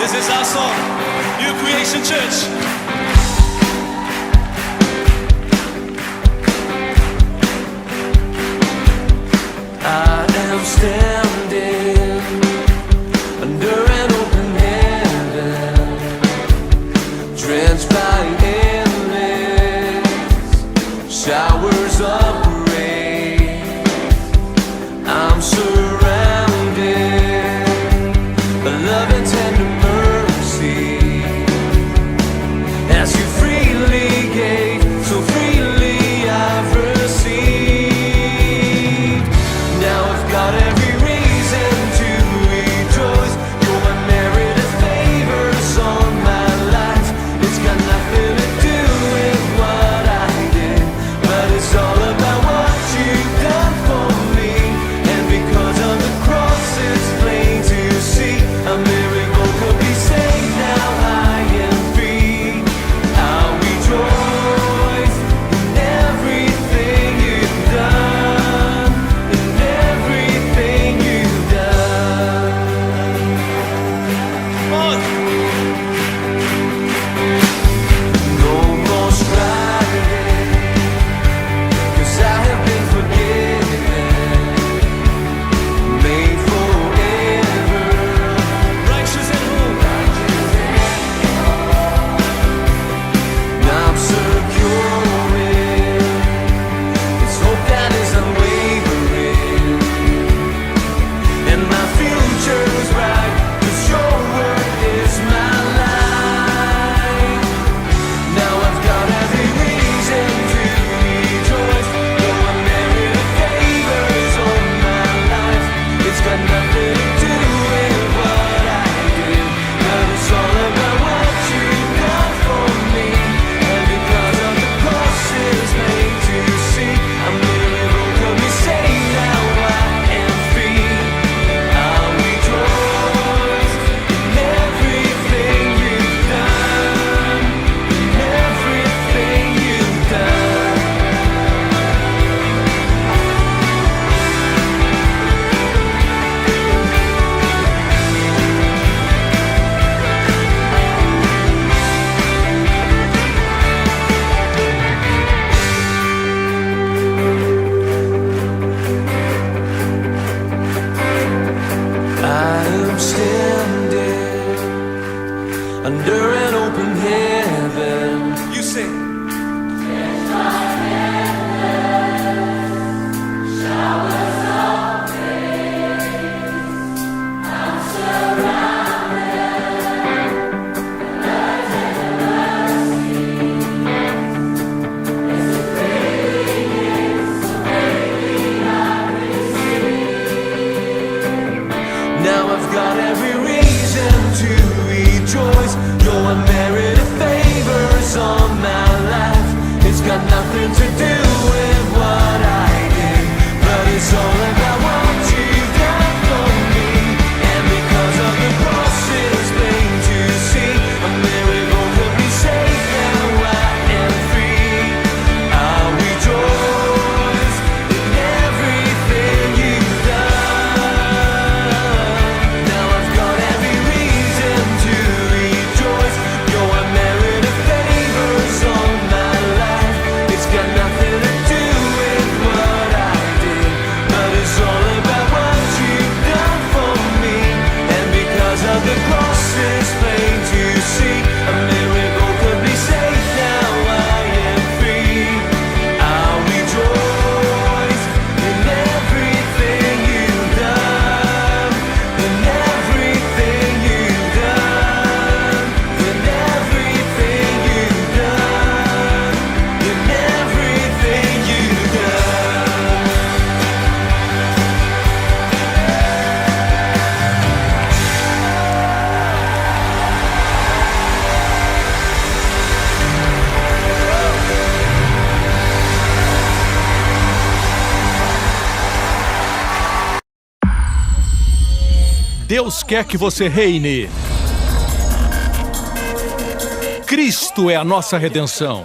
This is our song, New Creation Church. I am standing under an open heaven, drenched by endless showers of rain. I'm surrounded by love and tender mercy, as you freely gave, so freely I've received. Now I've got every reason to rejoice. Your unmerited favors on my life. It's got nothing to do with what I did, but it's all about what you've done for me. And because of the cross, it's plain to see a miracle could be saved. Now I am free. I'll rejoice in everything you've done, in everything you've done. Come on. No more striving, 'cause I have been forgiven, made forever. Righteous and holy. I'm secure in His hope that is unwavering, and my future's bright, 'cause your word is my life. Now I've got every reason to rejoice. Your unmerited favors on my life. It's got nothing to do with what I did, but it's all about what you've done for me. And because of the cross, it's made to see a miracle could be saved. Now I am free. I'll rejoice in everything you've done, in everything you've done. I am standing under an open heaven. You sing. Now I've got every reason to rejoice. Your unmerited favors on my life. It's got nothing to do with what I did, but it's all about what you've done for me. And because of the cross, it's plain to see a miracle could be saved. Now I am free. I'll rejoice in everything you've done. Now I've got every reason to rejoice. Your unmerited favors on my life. It's got nothing to do with what I did, but it's all about what you've done for me. And because of the cross, it's plain to see a miracle could be saved. Now I am free. I'll rejoice in everything you've done, in everything you've done, in everything you've done, in everything you've done. Deus quer que você reine. Cristo é a nossa redenção.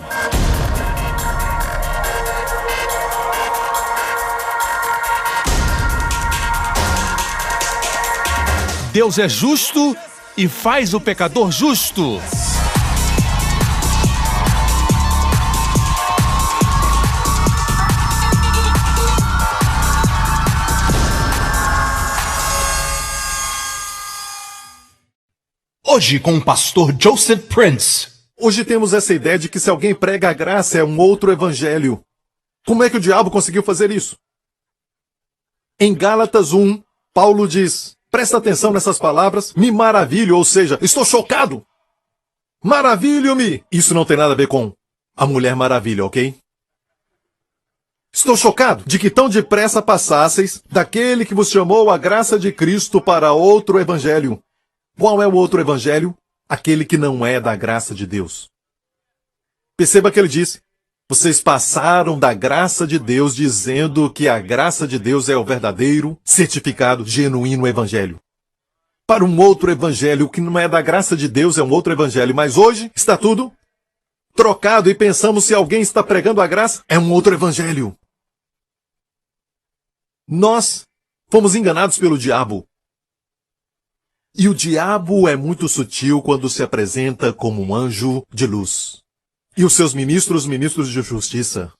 Deus é justo e faz o pecador justo. Hoje com o pastor Joseph Prince. Hoje temos essa ideia de que se alguém prega a graça é um outro evangelho. Como é que o diabo conseguiu fazer isso? Em Gálatas 1, Paulo diz, presta atenção nessas palavras, me maravilho, ou seja, estou chocado. Maravilho-me. Isso não tem nada a ver com a Mulher Maravilha, ok? Estou chocado de que tão depressa passasseis daquele que vos chamou a graça de Cristo para outro evangelho. Qual é o outro evangelho? Aquele que não é da graça de Deus. Perceba que ele disse, vocês passaram da graça de Deus dizendo que a graça de Deus é o verdadeiro, certificado, genuíno evangelho. Para um outro evangelho que não é da graça de Deus é um outro evangelho, mas hoje está tudo trocado e pensamos se alguém está pregando a graça é um outro evangelho. Nós fomos enganados pelo diabo. E o diabo é muito sutil quando se apresenta como um anjo de luz. E os seus ministros de justiça.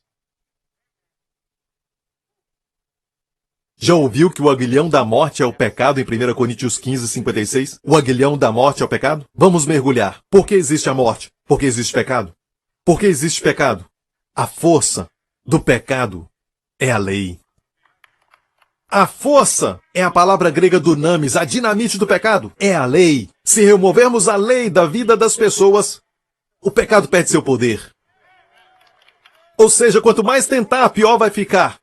Já ouviu que o aguilhão da morte é o pecado em 1 Coríntios 15, 56? O aguilhão da morte é o pecado? Vamos mergulhar. Por que existe a morte? Por que existe pecado? Por que existe pecado? A força do pecado é a lei. A força é a palavra grega dunamis, a dinamite do pecado. É a lei. Se removermos a lei da vida das pessoas, o pecado perde seu poder. Ou seja, quanto mais tentar, pior vai ficar.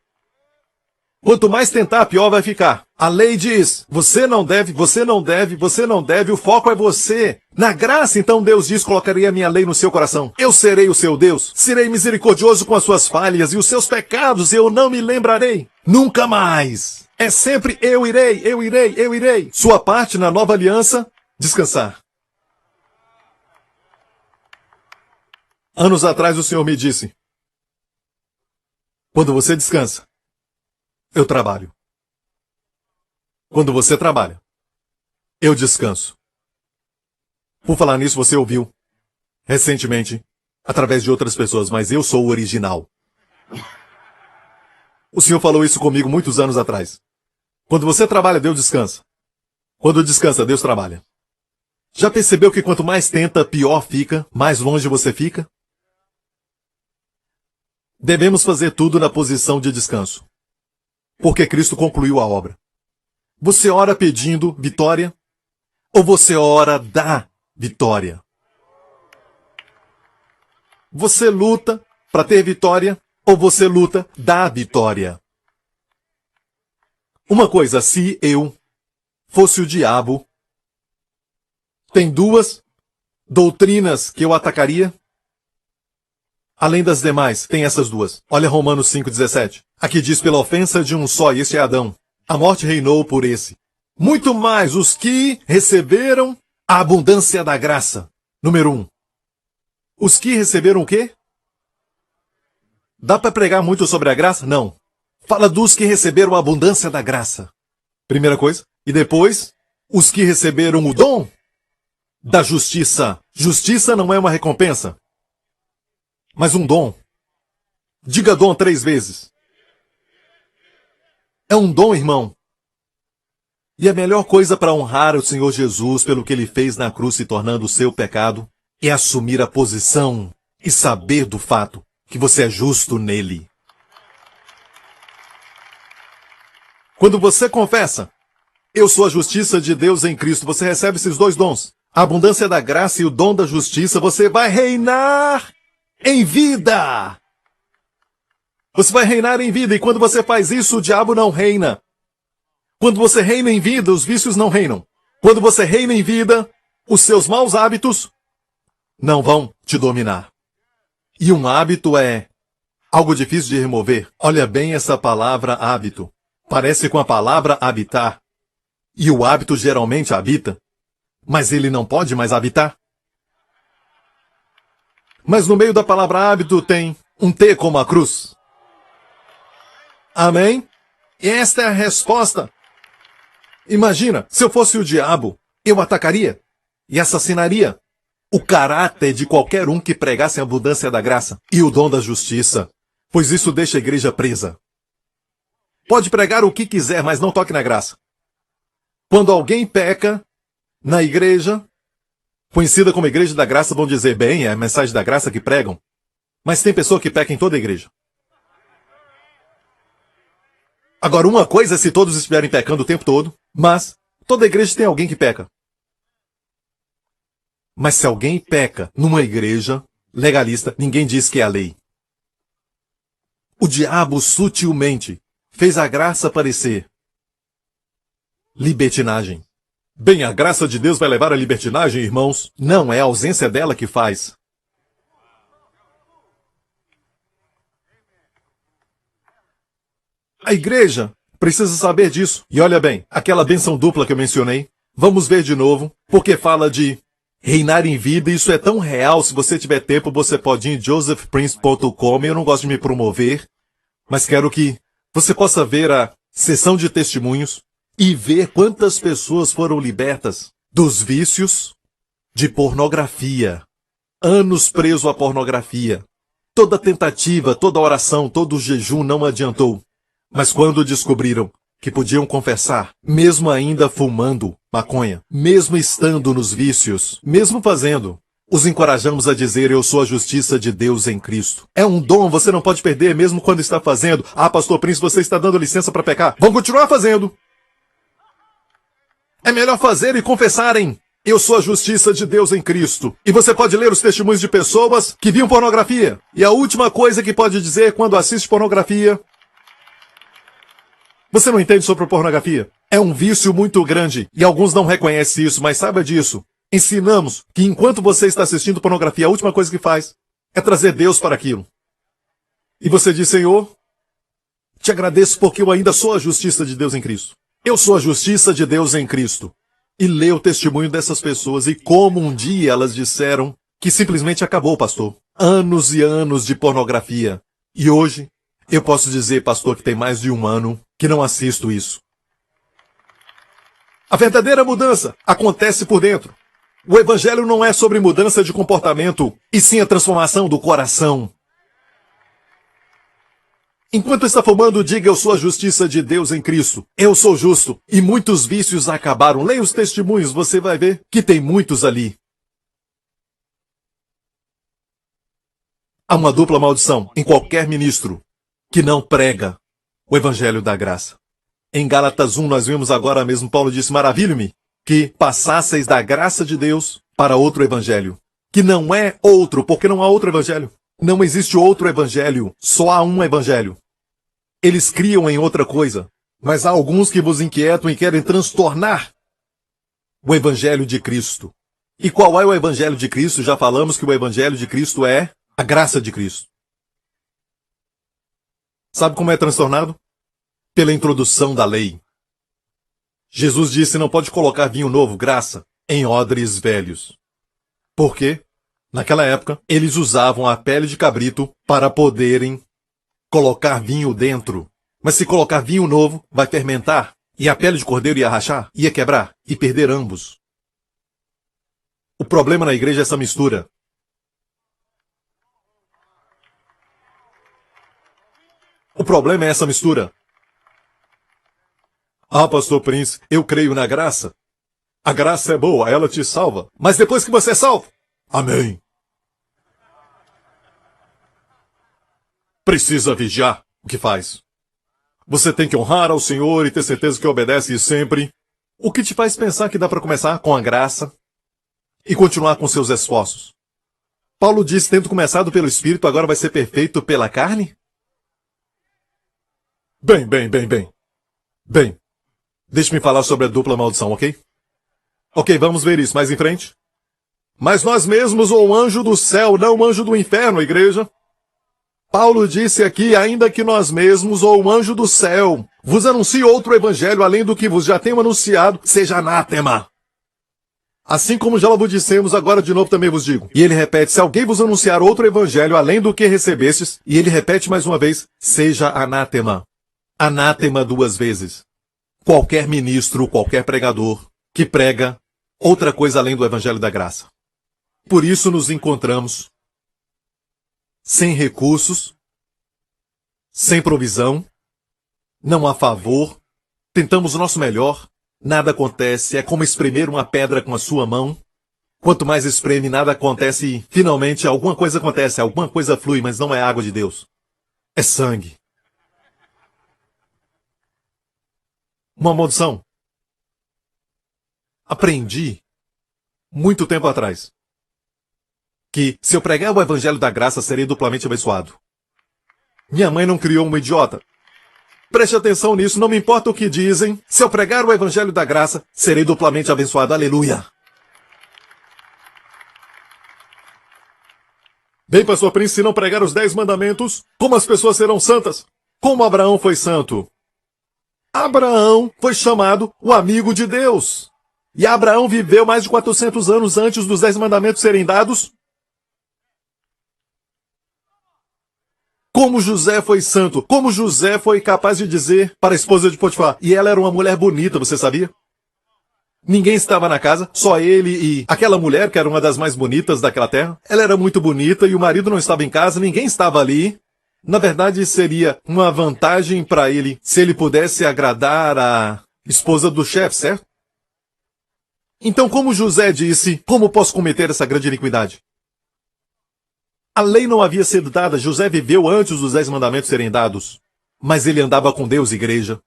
Quanto mais tentar, pior vai ficar. A lei diz, você não deve, você não deve, você não deve, o foco é você. Na graça, então, Deus diz, colocarei a minha lei no seu coração. Eu serei o seu Deus, serei misericordioso com as suas falhas e os seus pecados eu não me lembrarei. Nunca mais. É sempre eu irei, eu irei, eu irei. Sua parte na nova aliança, descansar. Anos atrás o Senhor me disse, quando você descansa, eu trabalho. Quando você trabalha, eu descanso. Por falar nisso, você ouviu recentemente, através de outras pessoas, mas eu sou o original. O Senhor falou isso comigo muitos anos atrás. Quando você trabalha, Deus descansa. Quando descansa, Deus trabalha. Já percebeu que quanto mais tenta, pior fica, mais longe você fica? Devemos fazer tudo na posição de descanso. Porque Cristo concluiu a obra. Você ora pedindo vitória? Ou você ora da vitória? Você luta para ter vitória? Ou você luta da vitória? Uma coisa, se eu fosse o diabo, tem duas doutrinas que eu atacaria? Além das demais, tem essas duas. Olha Romanos 5,17. Aqui diz pela ofensa de um só, e esse é Adão. A morte reinou por esse. Muito mais os que receberam a abundância da graça. Número 1. Os que receberam o quê? Dá para pregar muito sobre a graça? Não. Fala dos que receberam a abundância da graça. Primeira coisa. E depois, os que receberam o dom da justiça. Justiça não é uma recompensa, mas um dom. Diga dom 3 vezes. É um dom, irmão. E a melhor coisa para honrar o Senhor Jesus pelo que ele fez na cruz se tornando o seu pecado é assumir a posição e saber do fato que você é justo nele. Quando você confessa, eu sou a justiça de Deus em Cristo, você recebe esses dois dons. A abundância da graça e o dom da justiça, você vai reinar em vida. Você vai reinar em vida, e quando você faz isso, o diabo não reina. Quando você reina em vida, os vícios não reinam. Quando você reina em vida, os seus maus hábitos não vão te dominar. E um hábito é algo difícil de remover. Olha bem essa palavra hábito. Parece com a palavra habitar. E o hábito geralmente habita, mas ele não pode mais habitar. Mas no meio da palavra hábito tem um T como a cruz. Amém? E esta é a resposta. Imagina, se eu fosse o diabo, eu atacaria. e assassinaria o caráter de qualquer um que pregasse a abundância da graça e o dom da justiça, pois isso deixa a igreja presa. Pode pregar o que quiser, mas não toque na graça. Quando alguém peca na igreja, conhecida como Igreja da Graça, vão dizer, bem, é a mensagem da graça que pregam. Mas tem pessoa que peca em toda a igreja. Agora, uma coisa é se todos estiverem pecando o tempo todo, mas toda igreja tem alguém que peca. Mas se alguém peca numa igreja legalista, ninguém diz que é a lei. O diabo sutilmente fez a graça parecer libertinagem. Bem, a graça de Deus vai levar à libertinagem, irmãos? Não, é a ausência dela que faz. A igreja precisa saber disso. E olha bem, aquela bênção dupla que eu mencionei, vamos ver de novo, porque fala de reinar em vida, isso é tão real. Se você tiver tempo, você pode ir em josephprince.com. Eu não gosto de me promover, mas quero que você possa ver a sessão de testemunhos e ver quantas pessoas foram libertas dos vícios de pornografia. Anos preso à pornografia. Toda tentativa, toda oração, todo jejum não adiantou. Mas quando descobriram que podiam confessar, mesmo ainda fumando maconha, mesmo estando nos vícios, mesmo fazendo, os encorajamos a dizer, eu sou a justiça de Deus em Cristo. É um dom, você não pode perder mesmo quando está fazendo. Ah, pastor Prince, você está dando licença para pecar. Vamos continuar fazendo. É melhor fazer e confessarem, eu sou a justiça de Deus em Cristo. E você pode ler os testemunhos de pessoas que viam pornografia. E a última coisa que pode dizer quando assiste pornografia, você não entende sobre pornografia? É um vício muito grande e alguns não reconhecem isso, mas saiba disso. Ensinamos que enquanto você está assistindo pornografia, a última coisa que faz é trazer Deus para aquilo. E você diz, Senhor, te agradeço porque eu ainda sou a justiça de Deus em Cristo. Eu sou a justiça de Deus em Cristo. E lê o testemunho dessas pessoas e como um dia elas disseram que simplesmente acabou, pastor. Anos e anos de pornografia. E hoje, eu posso dizer, pastor, que tem mais de um ano que não assisto isso. A verdadeira mudança acontece por dentro. O evangelho não é sobre mudança de comportamento, e sim a transformação do coração. Enquanto está fumando, diga, eu sou a justiça de Deus em Cristo. Eu sou justo. E muitos vícios acabaram. Leia os testemunhos, você vai ver que tem muitos ali. Há uma dupla maldição em qualquer ministro que não prega o evangelho da graça. Em Gálatas 1, nós vimos agora mesmo, Paulo disse, maravilho-me que passasseis da graça de Deus para outro evangelho. Que não é outro, porque não há outro evangelho. Não existe outro evangelho, só há um evangelho. Eles criam em outra coisa, mas há alguns que vos inquietam e querem transtornar o evangelho de Cristo. E qual é o evangelho de Cristo? Já falamos que o evangelho de Cristo é a graça de Cristo. Sabe como é transtornado? Pela introdução da lei. Jesus disse, não pode colocar vinho novo, graça, em odres velhos. Por quê? Naquela época, eles usavam a pele de cabrito para poderem colocar vinho dentro. Mas se colocar vinho novo, vai fermentar. E a pele de cordeiro ia rachar, ia quebrar e perder ambos. O problema na igreja é essa mistura. O problema é essa mistura. Ah, pastor Prince, eu creio na graça. A graça é boa, ela te salva. Mas depois que você é salvo, amém. Precisa vigiar o que faz. Você tem que honrar ao Senhor e ter certeza que obedece sempre. O que te faz pensar que dá para começar com a graça e continuar com seus esforços? Paulo disse, tendo começado pelo Espírito, agora vai ser perfeito pela carne? Bem. Deixe-me falar sobre a dupla maldição, ok? Ok, vamos ver isso mais em frente. Mas nós mesmos, ou anjo do céu, não anjo do inferno, igreja. Paulo disse aqui, ainda que nós mesmos, ou anjo do céu, vos anuncie outro evangelho além do que vos já tenho anunciado, seja anátema. Assim como já vos dissemos, agora de novo também vos digo. E ele repete, se alguém vos anunciar outro evangelho além do que recebestes, e ele repete mais uma vez, seja anátema. Anátema 2 vezes. Qualquer ministro, qualquer pregador que prega outra coisa além do Evangelho da Graça. Por isso nos encontramos sem recursos, sem provisão, não há favor, tentamos o nosso melhor, nada acontece, é como espremer uma pedra com a sua mão. Quanto mais espreme, nada acontece e, finalmente, alguma coisa acontece, alguma coisa flui, mas não é água de Deus. É sangue. Uma maldição. Aprendi, muito tempo atrás, que se eu pregar o Evangelho da Graça, serei duplamente abençoado. Minha mãe não criou um idiota. Preste atenção nisso, não me importa o que dizem. Se eu pregar o Evangelho da Graça, serei duplamente abençoado. Aleluia! Bem, pastor Prince, se não pregar os 10 mandamentos, como as pessoas serão santas? Como Abraão foi santo? Abraão foi chamado o amigo de Deus. E Abraão viveu mais de 400 anos antes dos 10 mandamentos serem dados. Como José foi santo, como José foi capaz de dizer para a esposa de Potifar, e ela era uma mulher bonita, você sabia? Ninguém estava na casa, só ele e aquela mulher, que era uma das mais bonitas daquela terra. Ela era muito bonita e o marido não estava em casa, ninguém estava ali. Na verdade, seria uma vantagem para ele se ele pudesse agradar a esposa do chefe, certo? Então, como José disse, como posso cometer essa grande iniquidade? A lei não havia sido dada, José viveu antes dos 10 mandamentos serem dados. Mas ele andava com Deus, igreja.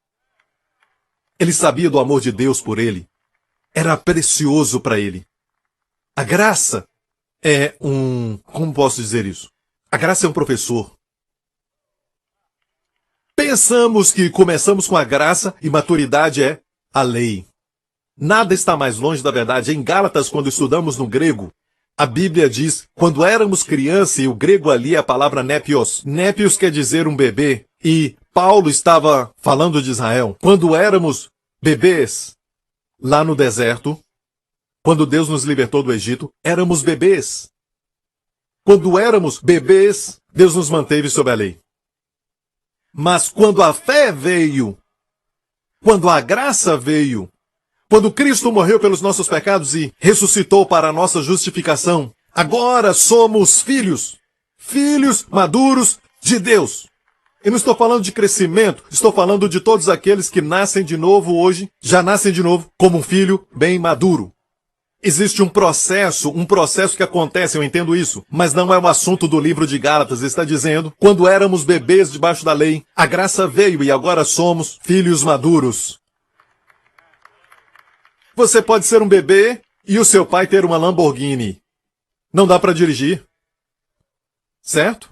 Ele sabia do amor de Deus por ele. Era precioso para ele. A graça é como posso dizer isso? A graça é um professor. Pensamos que começamos com a graça e maturidade é a lei. Nada está mais longe da verdade. Em Gálatas, quando estudamos no grego, a Bíblia diz, quando éramos crianças, e o grego ali é a palavra népios. Népios quer dizer um bebê. E Paulo estava falando de Israel. Quando éramos bebês, lá no deserto, quando Deus nos libertou do Egito, éramos bebês. Quando éramos bebês, Deus nos manteve sob a lei. Mas quando a fé veio, quando a graça veio, quando Cristo morreu pelos nossos pecados e ressuscitou para a nossa justificação, agora somos filhos, filhos maduros de Deus. Eu não estou falando de crescimento, estou falando de todos aqueles que nascem de novo hoje, já nascem de novo como um filho bem maduro. Existe um processo que acontece, eu entendo isso, mas não é um assunto do livro de Gálatas, está dizendo, quando éramos bebês debaixo da lei, a graça veio e agora somos filhos maduros. Você pode ser um bebê e o seu pai ter uma Lamborghini. Não dá para dirigir. Certo?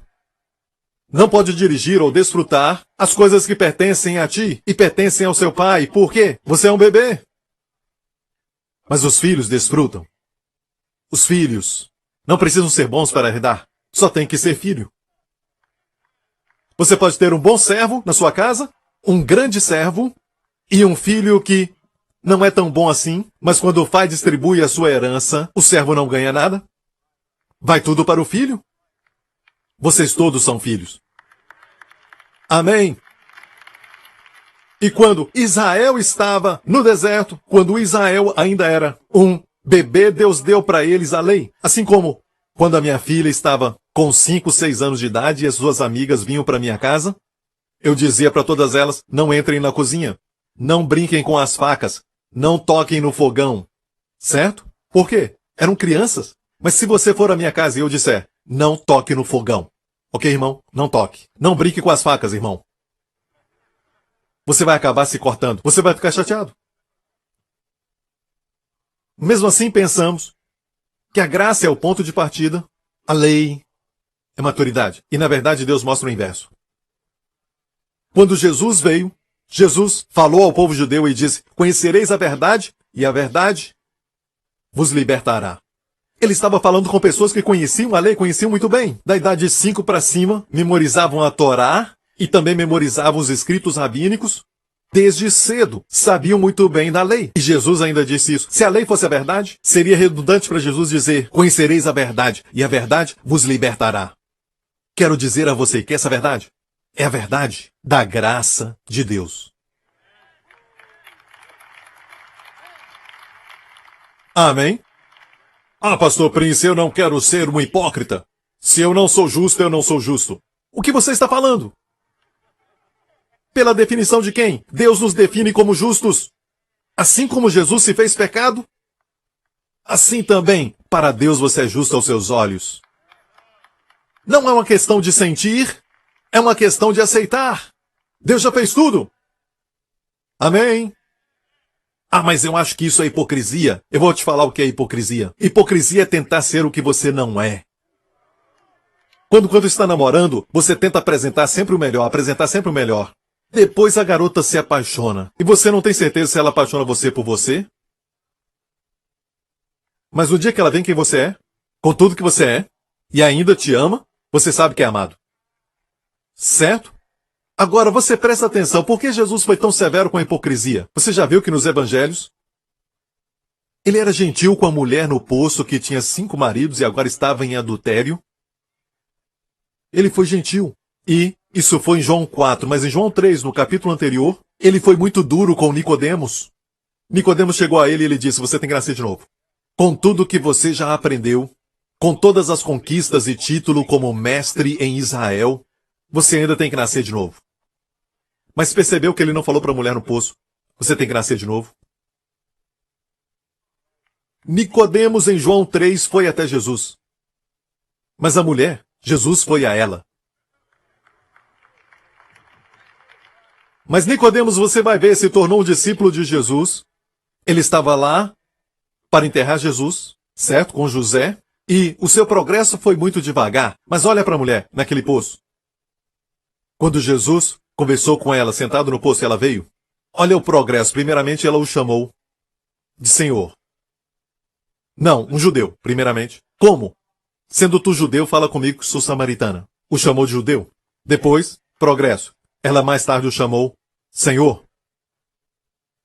Não pode dirigir ou desfrutar as coisas que pertencem a ti e pertencem ao seu pai. Por quê? Você é um bebê. Mas os filhos desfrutam. Os filhos não precisam ser bons para herdar. Só tem que ser filho. Você pode ter um bom servo na sua casa, um grande servo e um filho que não é tão bom assim, mas quando o pai distribui a sua herança, o servo não ganha nada. Vai tudo para o filho. Vocês todos são filhos. Amém? E quando Israel estava no deserto, quando Israel ainda era um bebê, Deus deu para eles a lei. Assim como quando a minha filha estava com 5, 6 anos de idade e as suas amigas vinham para minha casa, eu dizia para todas elas, não entrem na cozinha, não brinquem com as facas, não toquem no fogão. Certo? Por quê? Eram crianças. Mas se você for à minha casa e eu disser, não toque no fogão. Ok, irmão? Não toque. Não brinque com as facas, irmão. Você vai acabar se cortando. Você vai ficar chateado. Mesmo assim, pensamos que a graça é o ponto de partida, a lei é maturidade. E, na verdade, Deus mostra o inverso. Quando Jesus veio, Jesus falou ao povo judeu e disse, conhecereis a verdade, e a verdade vos libertará. Ele estava falando com pessoas que conheciam a lei, conheciam muito bem. Da idade de 5 para cima, memorizavam a Torá e também memorizavam os escritos rabínicos. Desde cedo, sabiam muito bem da lei. E Jesus ainda disse isso. Se a lei fosse a verdade, seria redundante para Jesus dizer, conhecereis a verdade, e a verdade vos libertará. Quero dizer a você que essa verdade é a verdade da graça de Deus. Amém? Ah, pastor Prince, eu não quero ser um hipócrita. Se eu não sou justo, eu não sou justo. O que você está falando? Pela definição de quem? Deus nos define como justos. Assim como Jesus se fez pecado, assim também, para Deus você é justo aos seus olhos. Não é uma questão de sentir, é uma questão de aceitar. Deus já fez tudo. Amém? Ah, mas eu acho que isso é hipocrisia. Eu vou te falar o que é hipocrisia. Hipocrisia é tentar ser o que você não é. Quando está namorando, você tenta apresentar sempre o melhor, apresentar sempre o melhor. Depois a garota se apaixona. E você não tem certeza se ela apaixona você por você? Mas no dia que ela vê quem você é, com tudo que você é, e ainda te ama, você sabe que é amado. Certo? Agora você presta atenção, por que Jesus foi tão severo com a hipocrisia? Você já viu que nos evangelhos, ele era gentil com a mulher no poço que tinha 5 maridos e agora estava em adultério? Ele foi gentil. E isso foi em João 4, mas em João 3, no capítulo anterior, ele foi muito duro com Nicodemos. Nicodemos chegou a ele e ele disse, você tem que nascer de novo. Com tudo que você já aprendeu, com todas as conquistas e título como mestre em Israel, você ainda tem que nascer de novo. Mas percebeu que ele não falou para a mulher no poço, você tem que nascer de novo? Nicodemos em João 3 foi até Jesus. Mas a mulher, Jesus foi a ela. Mas Nicodemos, você vai ver, se tornou um discípulo de Jesus. Ele estava lá para enterrar Jesus, certo? Com José. E o seu progresso foi muito devagar. Mas olha para a mulher, naquele poço. Quando Jesus conversou com ela, sentado no poço, e ela veio. Olha o progresso. Primeiramente, ela o chamou de Senhor. Não, um judeu, primeiramente. Como? Sendo tu judeu, fala comigo que sou samaritana. O chamou de judeu. Depois, progresso. Ela mais tarde o chamou Senhor.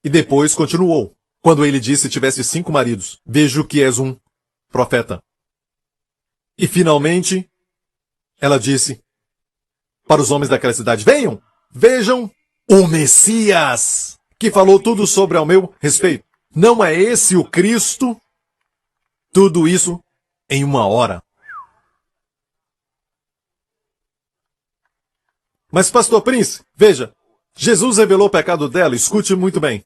E depois continuou. Quando ele disse tivesse 5 maridos, vejo que és um profeta. E finalmente, ela disse para os homens daquela cidade, venham, vejam o Messias, que falou tudo sobre ao meu respeito. Não é esse o Cristo? Tudo isso em 1 hora. Mas, pastor Prince, veja, Jesus revelou o pecado dela, escute muito bem.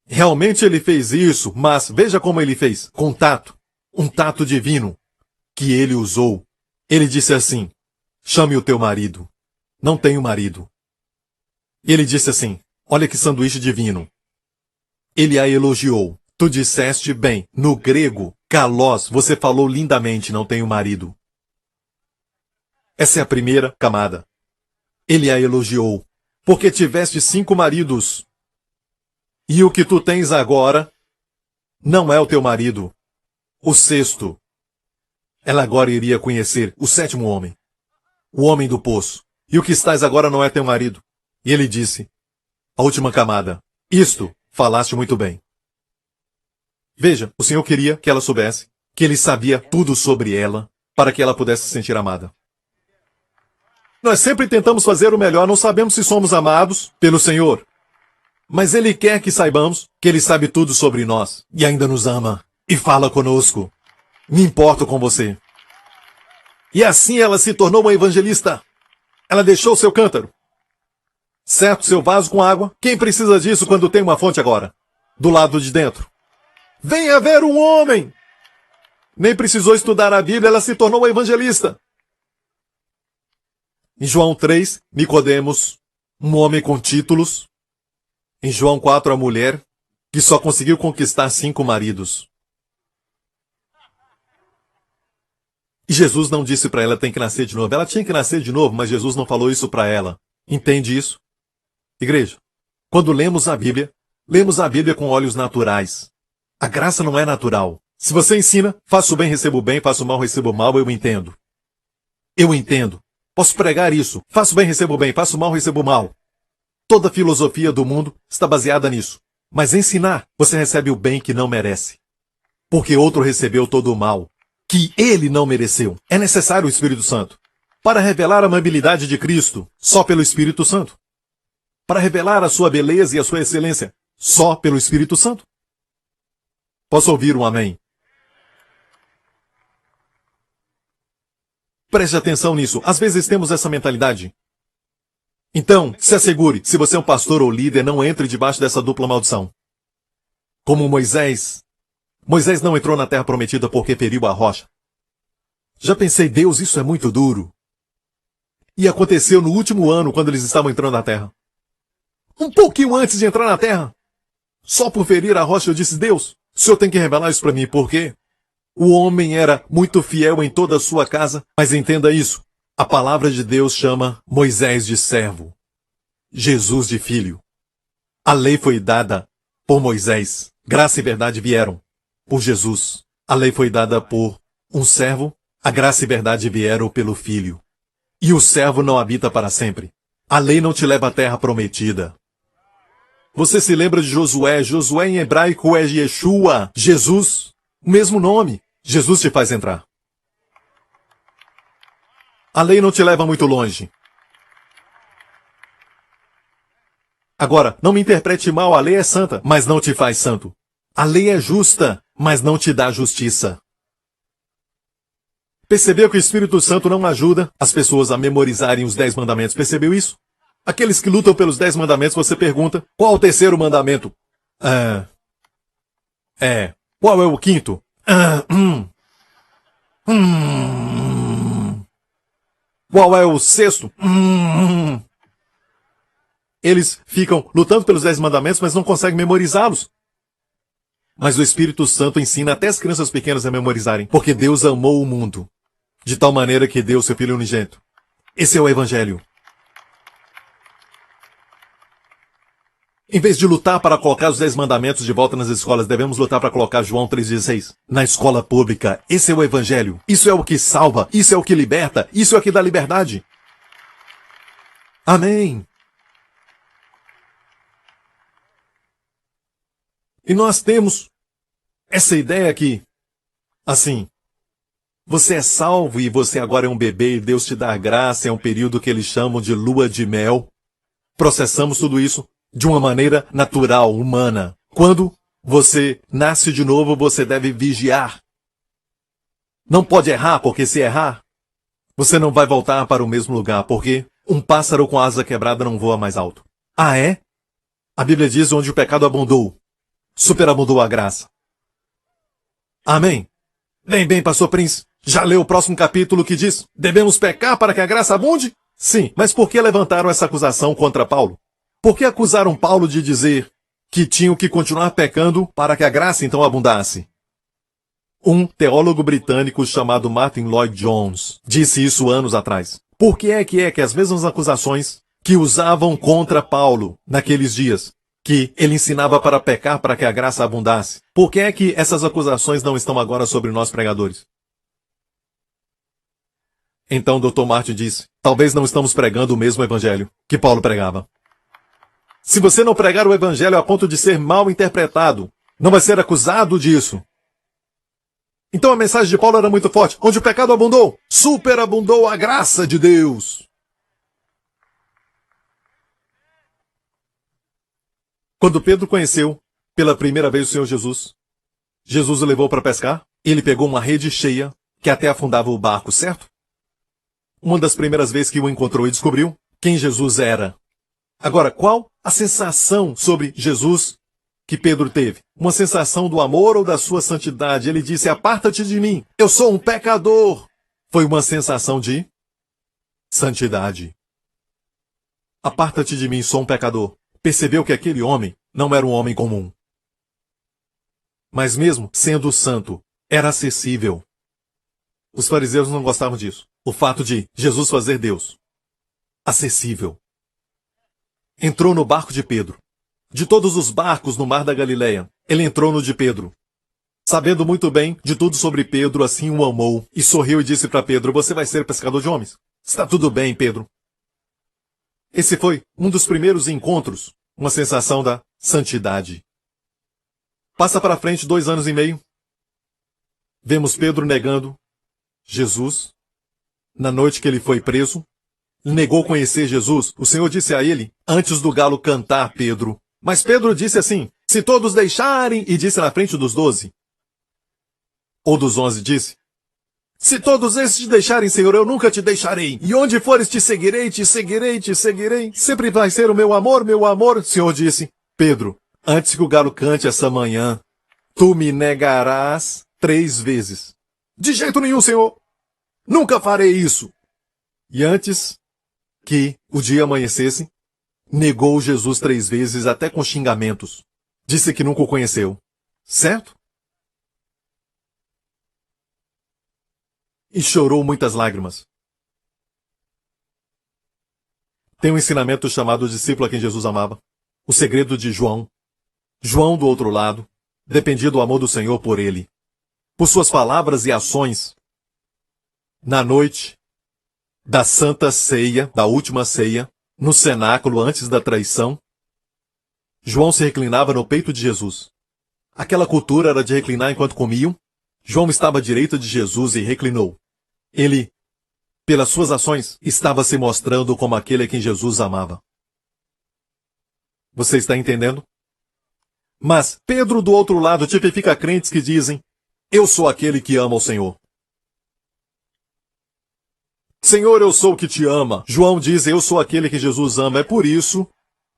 Realmente ele fez isso, mas veja como ele fez, com tato, um tato divino, que ele usou. Ele disse assim, chame o teu marido. Não tenho marido. E ele disse assim, olha que sanduíche divino. Ele a elogiou. Tu disseste bem, no grego, kalos, você falou lindamente, não tenho marido. Essa é a primeira camada. Ele a elogiou, porque tiveste 5 maridos. E o que tu tens agora não é o teu marido. O 6º. Ela agora iria conhecer o 7º homem. O homem do poço. E o que estás agora não é teu marido. E ele disse, a última camada, isto falaste muito bem. Veja, o Senhor queria que ela soubesse que ele sabia tudo sobre ela, para que ela pudesse se sentir amada. Nós sempre tentamos fazer o melhor, não sabemos se somos amados pelo Senhor. Mas Ele quer que saibamos que Ele sabe tudo sobre nós e ainda nos ama e fala conosco. Me importo com você. E assim ela se tornou uma evangelista. Ela deixou seu cântaro. Certo, seu vaso com água. Quem precisa disso quando tem uma fonte agora? Do lado de dentro. Venha ver um homem! Nem precisou estudar a Bíblia, ela se tornou uma evangelista. Em João 3, Nicodemos, um homem com títulos. Em João 4, a mulher que só conseguiu conquistar 5 maridos. E Jesus não disse para ela tem que nascer de novo. Ela tinha que nascer de novo, mas Jesus não falou isso para ela. Entende isso? Igreja, quando lemos a Bíblia com olhos naturais. A graça não é natural. Se você ensina, faço o bem, recebo o bem, faço o mal, recebo o mal, eu entendo. Eu entendo. Posso pregar isso. Faço bem, recebo bem. Faço mal, recebo mal. Toda a filosofia do mundo está baseada nisso. Mas ensinar, você recebe o bem que não merece. Porque outro recebeu todo o mal que ele não mereceu. É necessário o Espírito Santo para revelar a amabilidade de Cristo, só pelo Espírito Santo. Para revelar a sua beleza e a sua excelência, só pelo Espírito Santo. Posso ouvir um amém? Preste atenção nisso. Às vezes temos essa mentalidade. Então, se assegure, se você é um pastor ou líder, não entre debaixo dessa dupla maldição. Como Moisés. Moisés não entrou na terra prometida porque feriu a rocha. Já pensei, Deus, isso é muito duro. E aconteceu no último ano, quando eles estavam entrando na terra. Um pouquinho antes de entrar na terra. Só por ferir a rocha eu disse, Deus, o Senhor tem que revelar isso para mim, por quê? O homem era muito fiel em toda a sua casa, mas entenda isso. A palavra de Deus chama Moisés de servo, Jesus de filho. A lei foi dada por Moisés. Graça e verdade vieram por Jesus. A lei foi dada por um servo. A graça e verdade vieram pelo filho. E o servo não habita para sempre. A lei não te leva à terra prometida. Você se lembra de Josué? Josué em hebraico é Yeshua, Jesus. O mesmo nome. Jesus te faz entrar. A lei não te leva muito longe. Agora, não me interprete mal, a lei é santa, mas não te faz santo. A lei é justa, mas não te dá justiça. Percebeu que o Espírito Santo não ajuda as pessoas a memorizarem os 10 mandamentos? Percebeu isso? Aqueles que lutam pelos 10 mandamentos, você pergunta, qual o terceiro mandamento? Qual é o quinto? Qual é o sexto? Eles ficam lutando pelos 10 mandamentos, mas não conseguem memorizá-los. Mas o Espírito Santo ensina até as crianças pequenas a memorizarem, porque Deus amou o mundo, de tal maneira que deu seu Filho unigênito. Esse é o Evangelho. Em vez de lutar para colocar os 10 mandamentos de volta nas escolas, devemos lutar para colocar João 3,16 na escola pública. Esse é o Evangelho. Isso é o que salva. Isso é o que liberta. Isso é o que dá liberdade. Amém. E nós temos essa ideia aqui. Assim, você é salvo e você agora é um bebê e Deus te dá a graça. É um período que eles chamam de lua de mel. Processamos tudo isso de uma maneira natural, humana. Quando você nasce de novo, você deve vigiar. Não pode errar, porque se errar, você não vai voltar para o mesmo lugar, porque um pássaro com asa quebrada não voa mais alto. Ah, é? A Bíblia diz onde o pecado abundou, superabundou a graça. Amém? Bem, pastor Prince, já leu o próximo capítulo que diz, devemos pecar para que a graça abunde? Sim, mas por que levantaram essa acusação contra Paulo? Por que acusaram Paulo de dizer que tinham que continuar pecando para que a graça então abundasse? Um teólogo britânico chamado Martin Lloyd Jones disse isso anos atrás. Por que é que as mesmas acusações que usavam contra Paulo naqueles dias, que ele ensinava para pecar para que a graça abundasse, por que é que essas acusações não estão agora sobre nós pregadores? Então Dr. Martin disse, talvez não estamos pregando o mesmo evangelho que Paulo pregava. Se você não pregar o evangelho a ponto de ser mal interpretado, não vai ser acusado disso. Então a mensagem de Paulo era muito forte. Onde o pecado abundou, superabundou a graça de Deus. Quando Pedro conheceu pela primeira vez o Senhor Jesus, Jesus o levou para pescar. Ele pegou uma rede cheia que até afundava o barco, certo? Uma das primeiras vezes que o encontrou e descobriu quem Jesus era. Agora, qual a sensação sobre Jesus que Pedro teve? Uma sensação do amor ou da sua santidade? Ele disse, aparta-te de mim, eu sou um pecador. Foi uma sensação de santidade. Aparta-te de mim, sou um pecador. Percebeu que aquele homem não era um homem comum. Mas mesmo sendo santo, era acessível. Os fariseus não gostavam disso. O fato de Jesus fazer Deus acessível. Entrou no barco de Pedro. De todos os barcos no mar da Galileia, ele entrou no de Pedro. Sabendo muito bem de tudo sobre Pedro, assim o amou, e sorriu e disse para Pedro, você vai ser pescador de homens. Está tudo bem, Pedro. Esse foi um dos primeiros encontros, uma sensação da santidade. Passa para frente 2 anos e meio. Vemos Pedro negando Jesus. Na noite que ele foi preso, negou conhecer Jesus. O Senhor disse a ele, antes do galo cantar, Pedro. Mas Pedro disse assim, Se todos deixarem, e disse na frente dos 12, ou dos 11, disse, se todos esses te deixarem, Senhor, eu nunca te deixarei. E onde fores te seguirei, te seguirei, te seguirei. Sempre vai ser o meu amor, meu amor. O Senhor disse, Pedro, antes que o galo cante essa manhã, tu me negarás 3 vezes. De jeito nenhum, Senhor. Nunca farei isso. E antes que o dia amanhecesse, negou Jesus 3 vezes, até com xingamentos. Disse que nunca o conheceu. Certo? E chorou muitas lágrimas. Tem um ensinamento chamado discípulo a quem Jesus amava. O segredo de João. João, do outro lado, dependia do amor do Senhor por ele. Por suas palavras e ações. Na noite da Santa Ceia, da última ceia, no cenáculo antes da traição, João se reclinava no peito de Jesus. Aquela cultura era de reclinar enquanto comiam. João estava à direita de Jesus e reclinou. Ele, pelas suas ações, estava se mostrando como aquele a quem Jesus amava. Você está entendendo? Mas Pedro, do outro lado, tipifica crentes que dizem, eu sou aquele que ama o Senhor. Senhor, eu sou o que te ama. João diz, eu sou aquele que Jesus ama. É por isso,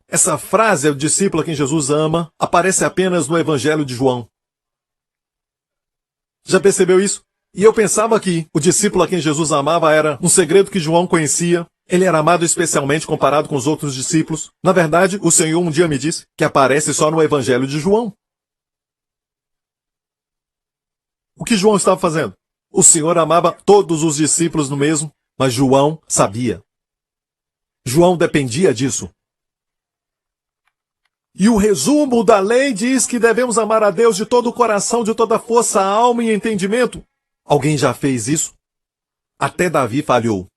essa frase, o discípulo a quem Jesus ama, aparece apenas no Evangelho de João. Já percebeu isso? E eu pensava que o discípulo a quem Jesus amava era um segredo que João conhecia. Ele era amado especialmente comparado com os outros discípulos. Na verdade, o Senhor um dia me disse que aparece só no Evangelho de João. O que João estava fazendo? O Senhor amava todos os discípulos no mesmo, mas João sabia. João dependia disso. E o resumo da lei diz que devemos amar a Deus de todo o coração, de toda a força, alma e entendimento. Alguém já fez isso? Até Davi falhou.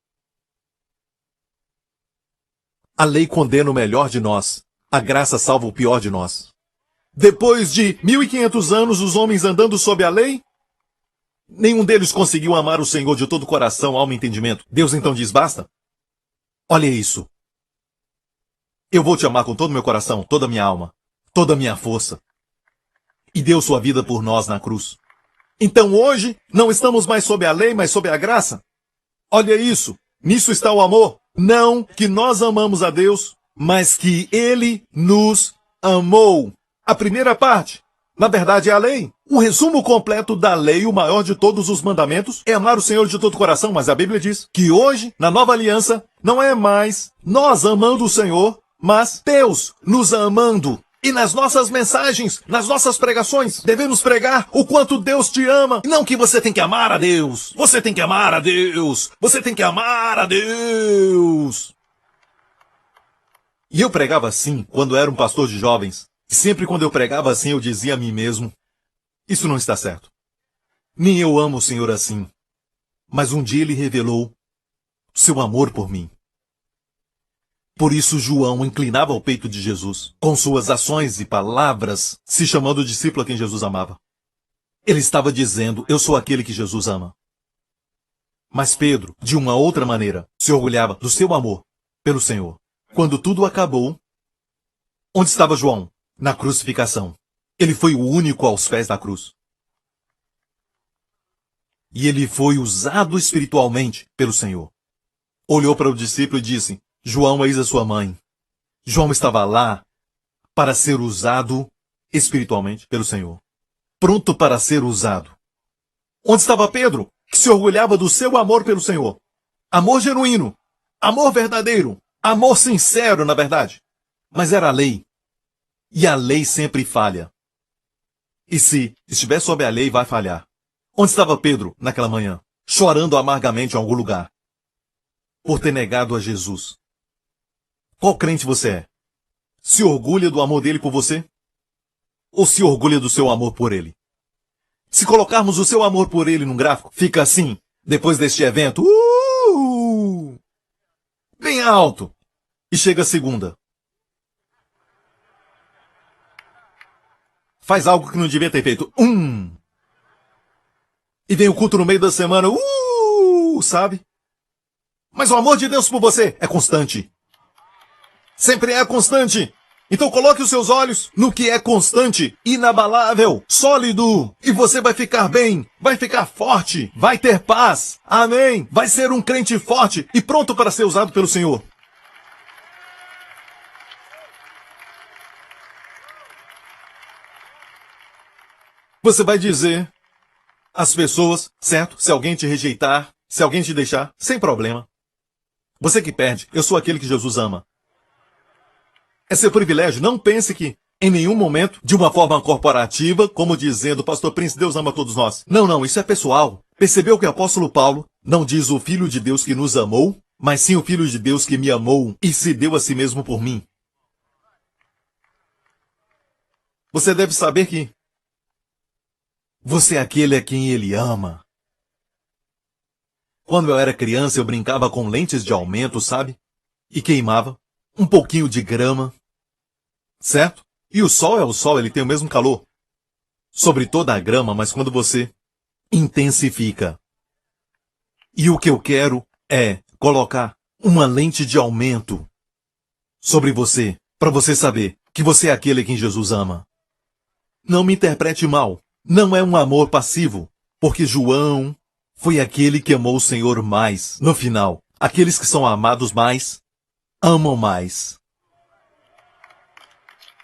A lei condena o melhor de nós. A graça salva o pior de nós. Depois de 1500 anos, os homens andando sob a lei, nenhum deles conseguiu amar o Senhor de todo o coração, alma e entendimento. Deus então diz, basta? Olha isso. Eu vou te amar com todo o meu coração, toda a minha alma, toda a minha força. E deu sua vida por nós na cruz. Então hoje, não estamos mais sob a lei, mas sob a graça. Olha isso. Nisso está o amor. Não que nós amamos a Deus, mas que Ele nos amou. A primeira parte, na verdade, é a lei. O resumo completo da lei, o maior de todos os mandamentos, é amar o Senhor de todo o coração, mas a Bíblia diz que hoje, na nova aliança, não é mais nós amando o Senhor, mas Deus nos amando. E nas nossas mensagens, nas nossas pregações, devemos pregar o quanto Deus te ama. Não que você tem que amar a Deus. Você tem que amar a Deus. Você tem que amar a Deus. E eu pregava assim quando era um pastor de jovens. E sempre quando eu pregava assim, eu dizia a mim mesmo, isso não está certo. Nem eu amo o Senhor assim. Mas um dia Ele revelou seu amor por mim. Por isso João inclinava o peito de Jesus, com suas ações e palavras, se chamando o discípulo a quem Jesus amava. Ele estava dizendo, eu sou aquele que Jesus ama. Mas Pedro, de uma outra maneira, se orgulhava do seu amor pelo Senhor. Quando tudo acabou, onde estava João? Na crucificação. Ele foi o único aos pés da cruz. E ele foi usado espiritualmente pelo Senhor. Olhou para o discípulo e disse, João, eis a sua mãe. João estava lá para ser usado espiritualmente pelo Senhor. Pronto para ser usado. Onde estava Pedro, que se orgulhava do seu amor pelo Senhor? Amor genuíno, amor verdadeiro, amor sincero, na verdade. Mas era a lei. E a lei sempre falha. E se estiver sob a lei, vai falhar. Onde estava Pedro naquela manhã? Chorando amargamente em algum lugar. Por ter negado a Jesus. Qual crente você é? Se orgulha do amor dele por você? Ou se orgulha do seu amor por ele? Se colocarmos o seu amor por ele num gráfico, fica assim, depois deste evento, bem alto. E chega a segunda. Faz algo que não devia ter feito. E vem o culto no meio da semana, sabe? Mas o amor de Deus por você é constante. Sempre é constante. Então coloque os seus olhos no que é constante, inabalável, sólido, e você vai ficar bem, vai ficar forte, vai ter paz. Amém. Vai ser um crente forte e pronto para ser usado pelo Senhor. Você vai dizer às pessoas, certo? Se alguém te rejeitar, se alguém te deixar, sem problema. Você que perde, eu sou aquele que Jesus ama. É seu privilégio. Não pense que, em nenhum momento, de uma forma corporativa, como dizendo, Pastor Prince, Deus ama todos nós. Não, isso é pessoal. Percebeu que o apóstolo Paulo não diz o Filho de Deus que nos amou, mas sim o Filho de Deus que me amou e se deu a si mesmo por mim. Você deve saber que você é aquele a quem ele ama. Quando eu era criança, eu brincava com lentes de aumento, sabe? E queimava um pouquinho de grama. Certo? E o sol é o sol, ele tem o mesmo calor sobre toda a grama, mas quando você intensifica. E o que eu quero é colocar uma lente de aumento sobre você, para você saber que você é aquele a quem Jesus ama. Não me interprete mal. Não é um amor passivo, porque João foi aquele que amou o Senhor mais. No final, aqueles que são amados mais, amam mais.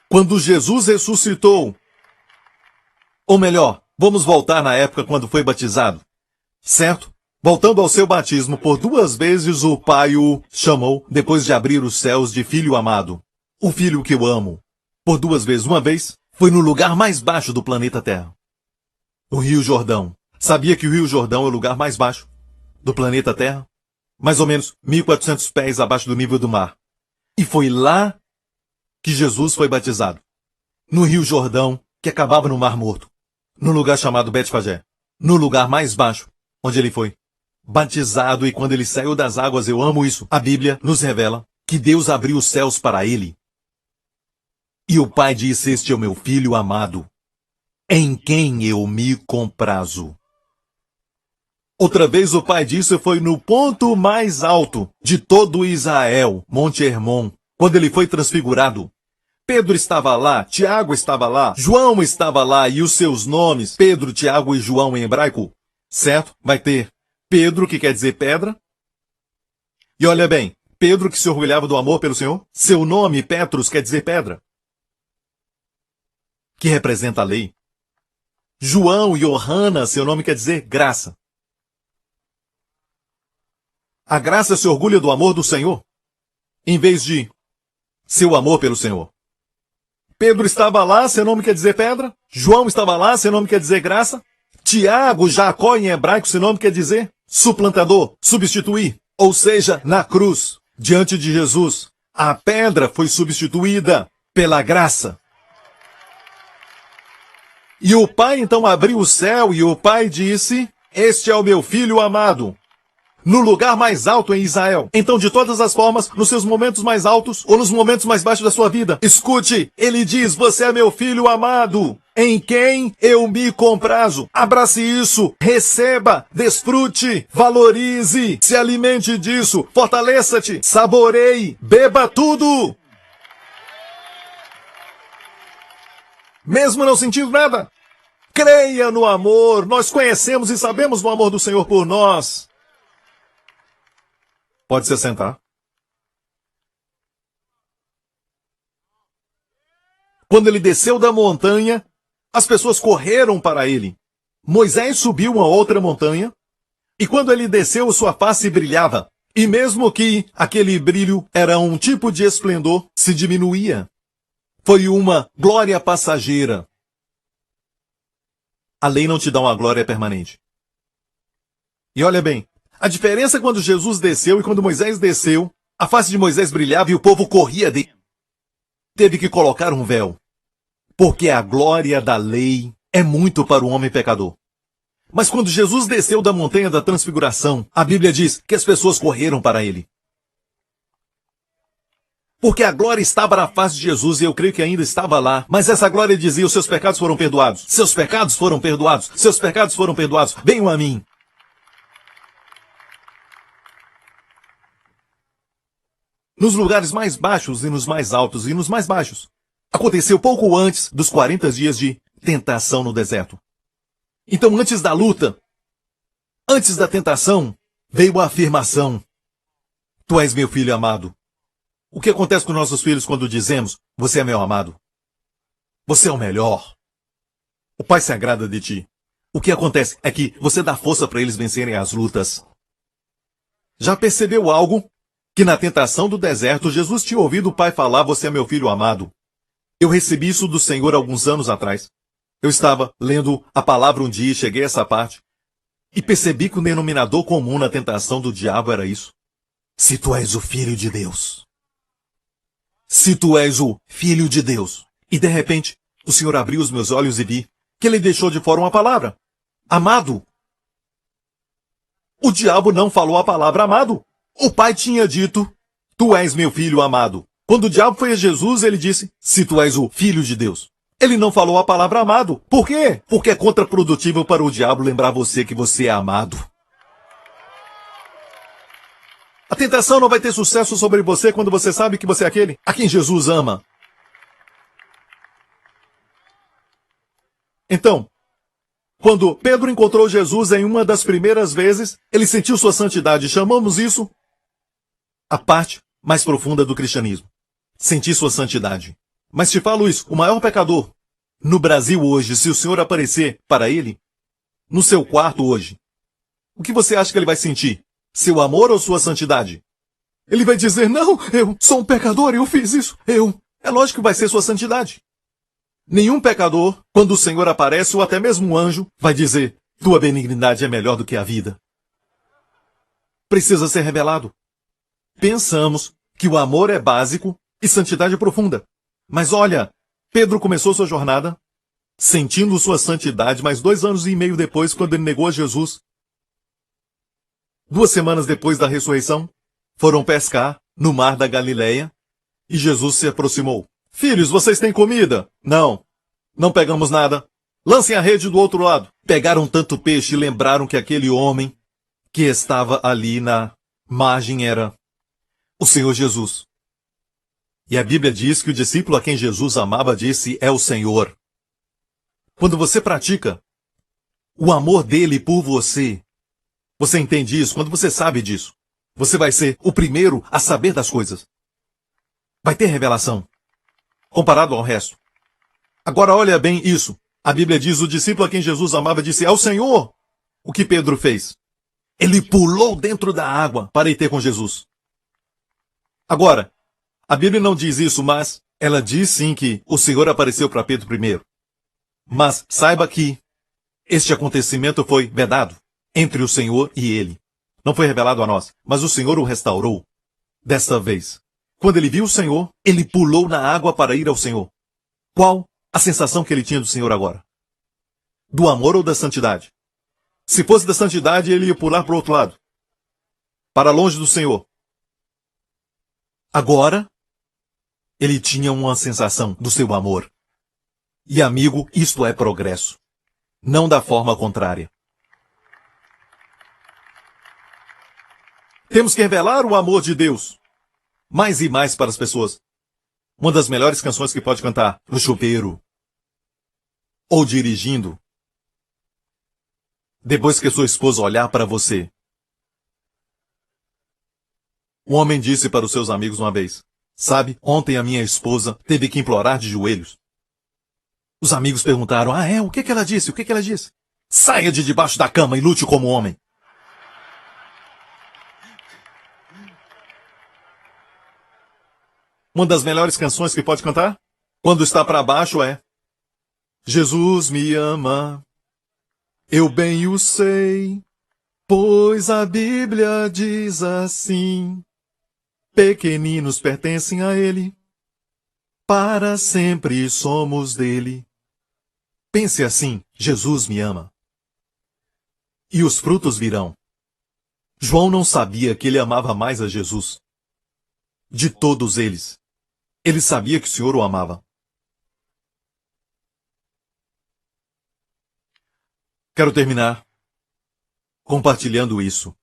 Quando Jesus ressuscitou, ou melhor, vamos voltar na época quando foi batizado, certo? Voltando ao seu batismo, por 2 vezes o Pai o chamou, depois de abrir os céus, de Filho amado. O Filho que eu amo. Por 2 vezes. Uma vez, foi no lugar mais baixo do planeta Terra. O Rio Jordão. Sabia que o Rio Jordão é o lugar mais baixo do planeta Terra? Mais ou menos 1.400 pés abaixo do nível do mar. E foi lá que Jesus foi batizado. No Rio Jordão, que acabava no Mar Morto. No lugar chamado Betfagé. No lugar mais baixo, onde ele foi batizado. E quando ele saiu das águas, eu amo isso, a Bíblia nos revela que Deus abriu os céus para ele. E o Pai disse, este é o meu Filho amado, em quem eu me comprazo. Outra vez o Pai disse, foi no ponto mais alto de todo Israel, Monte Hermon, quando ele foi transfigurado. Pedro estava lá, Tiago estava lá, João estava lá, e os seus nomes, Pedro, Tiago e João em hebraico, certo? Vai ter Pedro, que quer dizer pedra. E olha bem, Pedro que se orgulhava do amor pelo Senhor, seu nome, Petros, quer dizer pedra, que representa a lei. João, Johanna, seu nome quer dizer graça. A graça se orgulha do amor do Senhor, em vez de seu amor pelo Senhor. Pedro estava lá, seu nome quer dizer pedra. João estava lá, seu nome quer dizer graça. Tiago, Jacó em hebraico, seu nome quer dizer suplantador, substituir. Ou seja, na cruz, diante de Jesus, a pedra foi substituída pela graça. E o Pai então abriu o céu e o Pai disse, este é o meu Filho amado. No lugar mais alto em Israel. Então, de todas as formas, nos seus momentos mais altos ou nos momentos mais baixos da sua vida, escute, ele diz, você é meu Filho amado, em quem eu me comprazo. Abrace isso, receba, desfrute, valorize, se alimente disso, fortaleça-te, saboreie, beba tudo. Mesmo não sentindo nada, creia no amor, nós conhecemos e sabemos do amor do Senhor por nós. Pode se assentar. Quando ele desceu da montanha, as pessoas correram para ele. Moisés subiu uma outra montanha, e quando ele desceu, sua face brilhava. E mesmo que aquele brilho era um tipo de esplendor, se diminuía. Foi uma glória passageira. A lei não te dá uma glória permanente. E olha bem, a diferença quando Jesus desceu e quando Moisés desceu, a face de Moisés brilhava e o povo corria dele. Teve que colocar um véu, porque a glória da lei é muito para o homem pecador. Mas quando Jesus desceu da montanha da transfiguração, a Bíblia diz que as pessoas correram para ele. Porque a glória estava na face de Jesus e eu creio que ainda estava lá. Mas essa glória dizia, os seus pecados foram perdoados. Seus pecados foram perdoados. Seus pecados foram perdoados. Venham a mim. Nos lugares mais baixos e nos mais altos e nos mais baixos, aconteceu pouco antes dos 40 dias de tentação no deserto. Então, antes da luta, antes da tentação, veio a afirmação: Tu és meu filho amado. O que acontece com nossos filhos quando dizemos: Você é meu amado? Você é o melhor. O Pai se agrada de ti. O que acontece é que você dá força para eles vencerem as lutas. Já percebeu algo? Que na tentação do deserto, Jesus tinha ouvido o Pai falar: Você é meu filho amado. Eu recebi isso do Senhor alguns anos atrás. Eu estava lendo a palavra um dia e cheguei a essa parte. E percebi que o denominador comum na tentação do diabo era isso. Se tu és o Filho de Deus. Se tu és o Filho de Deus. E de repente, o Senhor abriu os meus olhos e vi que ele deixou de fora uma palavra. Amado. O diabo não falou a palavra amado. O Pai tinha dito: Tu és meu filho amado. Quando o diabo foi a Jesus, ele disse: Se tu és o Filho de Deus. Ele não falou a palavra amado. Por quê? Porque é contraprodutivo para o diabo lembrar você que você é amado. A tentação não vai ter sucesso sobre você quando você sabe que você é aquele a quem Jesus ama. Então, quando Pedro encontrou Jesus em uma das primeiras vezes, ele sentiu sua santidade. Chamamos isso a parte mais profunda do cristianismo. Sentir sua santidade. Mas te falo isso, o maior pecador no Brasil hoje, se o Senhor aparecer para ele, no seu quarto hoje, o que você acha que ele vai sentir? Seu amor ou sua santidade? Ele vai dizer: Não, eu sou um pecador, eu fiz isso, É lógico que vai ser sua santidade. Nenhum pecador, quando o Senhor aparece, ou até mesmo um anjo, vai dizer: Tua benignidade é melhor do que a vida. Precisa ser revelado. Pensamos que o amor é básico e santidade é profunda. Mas olha, Pedro começou sua jornada sentindo sua santidade, mas 2 anos e meio depois, quando ele negou a Jesus, 2 semanas depois da ressurreição, foram pescar no mar da Galileia e Jesus se aproximou. Filhos, vocês têm comida? Não, não pegamos nada. Lancem a rede do outro lado. Pegaram tanto peixe e lembraram que aquele homem que estava ali na margem era o Senhor Jesus. E a Bíblia diz que o discípulo a quem Jesus amava disse: É o Senhor. Quando você pratica o amor dele por você, você entende isso? Quando você sabe disso, você vai ser o primeiro a saber das coisas. Vai ter revelação, comparado ao resto. Agora olha bem isso. A Bíblia diz: o discípulo a quem Jesus amava disse: É o Senhor. O que Pedro fez? Ele pulou dentro da água para ir ter com Jesus. Agora, a Bíblia não diz isso, mas ela diz sim que o Senhor apareceu para Pedro primeiro. Mas saiba que este acontecimento foi vedado entre o Senhor e ele. Não foi revelado a nós, mas o Senhor o restaurou. Desta vez, quando ele viu o Senhor, ele pulou na água para ir ao Senhor. Qual a sensação que ele tinha do Senhor agora? Do amor ou da santidade? Se fosse da santidade, ele ia pular para o outro lado, para longe do Senhor. Agora, ele tinha uma sensação do seu amor. E amigo, isto é progresso. Não da forma contrária. Temos que revelar o amor de Deus mais e mais para as pessoas. Uma das melhores canções que pode cantar no chuveiro ou dirigindo, depois que sua esposa olhar para você. Um homem disse para os seus amigos uma vez: Sabe, ontem a minha esposa teve que implorar de joelhos. Os amigos perguntaram: o que ela disse? O que ela disse? Saia de debaixo da cama e lute como homem. Uma das melhores canções que pode cantar, quando está para baixo, é: Jesus me ama, eu bem o sei, pois a Bíblia diz assim: pequeninos pertencem a Ele, para sempre somos dele. Pense assim: Jesus me ama. E os frutos virão. João não sabia que ele amava mais a Jesus. De todos eles, ele sabia que o Senhor o amava. Quero terminar compartilhando isso.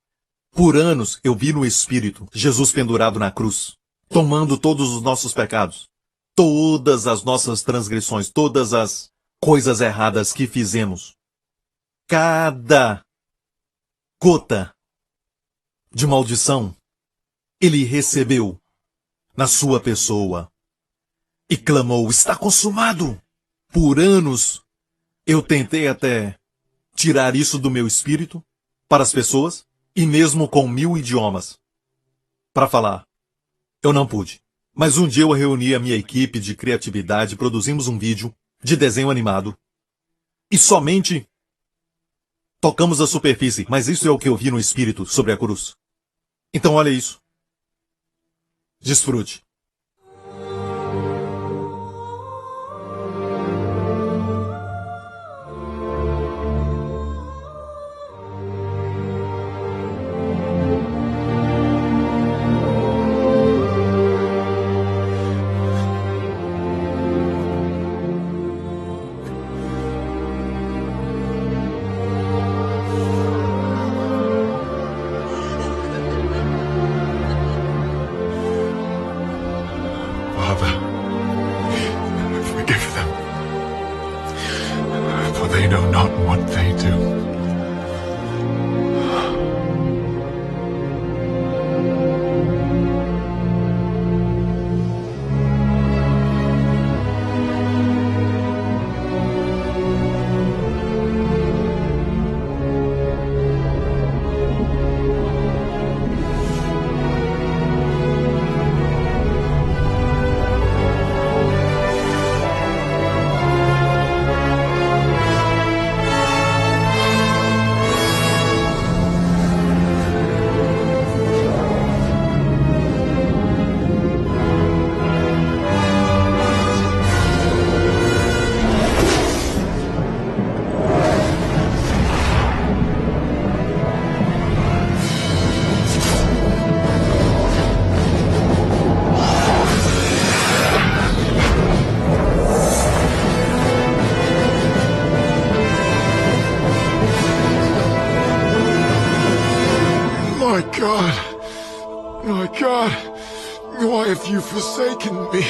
Por anos eu vi no Espírito Jesus pendurado na cruz, tomando todos os nossos pecados. todas as nossas transgressões, todas as coisas erradas que fizemos, cada gota de maldição, ele recebeu na sua pessoa e clamou: está consumado. Por anos eu tentei até tirar isso do meu espírito para as pessoas, e mesmo com 1000 idiomas para falar, eu não pude. Mas um dia eu reuni a minha equipe de criatividade, produzimos um vídeo de desenho animado e somente tocamos a superfície, mas isso é o que eu vi no espírito sobre a cruz. Então olha isso. Desfrute. Father, forgive them, for they know not what they do. My God, why have you forsaken me?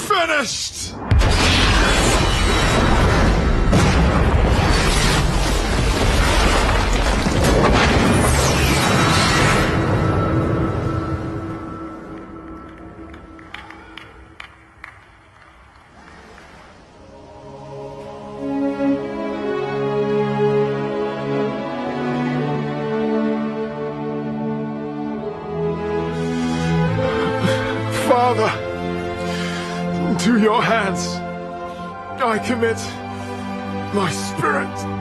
Finished! Father, to your hands I commit my spirit.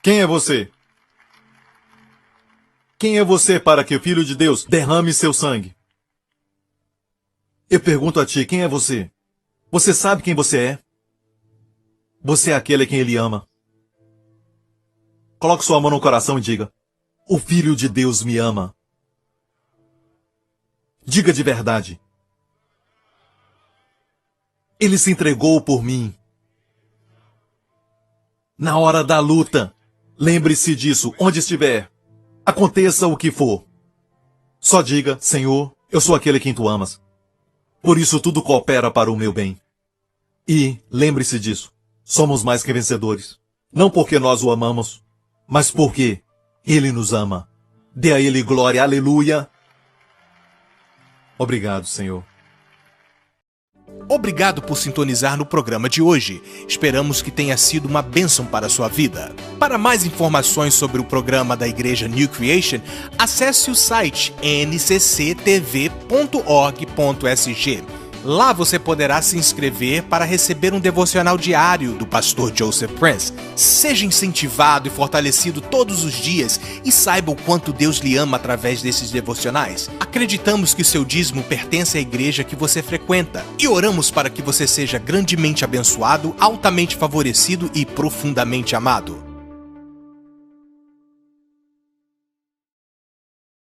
Quem é você? Quem é você para que o Filho de Deus derrame seu sangue? Eu pergunto a ti, quem é você? Você sabe quem você é? Você é aquele a quem ele ama. Coloque sua mão no coração e diga: o Filho de Deus me ama. Diga de verdade. Ele se entregou por mim. Na hora da luta, lembre-se disso, onde estiver. Aconteça o que for. Só diga, Senhor, eu sou aquele quem tu amas. Por isso tudo coopera para o meu bem. E lembre-se disso, somos mais que vencedores. Não porque nós o amamos, mas porque Ele nos ama. Dê a Ele glória, aleluia. Obrigado, Senhor. Obrigado por sintonizar no programa de hoje. Esperamos que tenha sido uma bênção para a sua vida. Para mais informações sobre o programa da Igreja New Creation, acesse o site ncctv.org.sg. Lá você poderá se inscrever para receber um devocional diário do pastor Joseph Prince. Seja incentivado e fortalecido todos os dias e saiba o quanto Deus lhe ama através desses devocionais. Acreditamos que seu dízimo pertence à igreja que você frequenta e oramos para que você seja grandemente abençoado, altamente favorecido e profundamente amado.